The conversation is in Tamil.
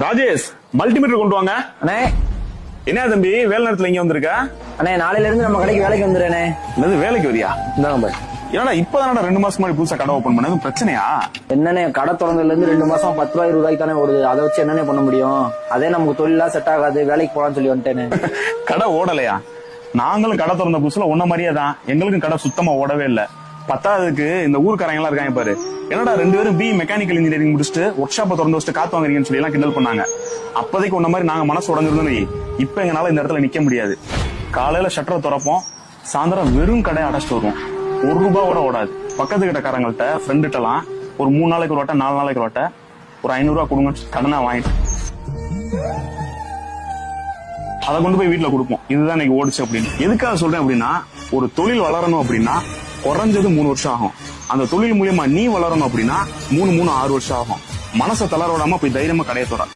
ராஜேஷ், மல்டிமீட்டர் கொண்டு வாங்க. அண்ணே, என்ன தம்பி வேலை நேரத்துல இங்க வந்திருக்க? அண்ணே நாளையில இருந்து நம்ம கடைக்கு வேலைக்கு வந்துடுறேனே. என்னது வேலைக்கு வரியா? இந்த நம்பர். ஏன்னா இப்பதானடா 2 மாசம் முன்னாடி புதுசா கடை ஓபன் பண்ணது, பிரச்சனையா? என்னண்ணே, கடை திறந்ததுல இருந்து 2 மாசம் 10 ரூபாய் 20 ரூபாய்க்கு தானே ஓடுது. அதை வச்சு என்னண்ணே பண்ண முடியும்? அதே நமக்கு தொழிலா செட் ஆகாது, வேலைக்கு போலான்னு சொல்லி வந்துட்டேனே. கடை ஓடலையா? நாங்களும் கடை திறந்த புதுசுல உன்ன மாதிரியே தான், எங்களுக்கும் கடை சுத்தமா ஓடவே இல்ல. பத்தாவதுக்கு இந்த ஊருக்காரங்க எல்லாம் இருக்காங்க பாரு, என்னடா 2 பேரும் பி மெக்கானிக்கல் இன்ஜினியரிங் முடிச்சுட்டு ஒர்க் ஷாப்பை திறந்து வச்சுட்டு காத்து வாங்குறீங்கன்னு சொல்லி எல்லாம் கிண்டல் பண்ணாங்க. அப்போதைக்கு உன்ன மாதிரி நாங்க மனசு உடஞ்சிருந்தோம். இப்ப எங்களால இந்த இடத்துல நிக்க முடியாது. காலையில ஷட்டரை திறப்போம், சாயந்தரம் வெறும் கடையை அடைச்சிட்டு வருவோம். 1 ரூபாவோட ஓடாது. பக்கத்து கிட்டக்காரங்கள்ட்ட ஃப்ரெண்டுட்டெல்லாம் ஒரு 3 நாளைக்கு ஒரு வட்ட 4 நாளைக்கு ஒரு வட்ட ஒரு 500 ரூபா கொடுங்க கடனா வாங்கிட்டு அதை கொண்டு போய் வீட்டுல கொடுப்போம். இதுதான் இன்னைக்கு ஓடிச்சு அப்படின்னு. எதுக்காக சொல்றேன் அப்படின்னா, ஒரு தொழில் வளரணும் அப்படின்னா குறைஞ்சது 3 வருஷம் ஆகும். அந்த தொழில் மூலியமா நீ வளரணும் அப்படின்னா 3 6 வருஷம் ஆகும். மனசை தளர விடாம போய் தைரியமா கடையை தொட.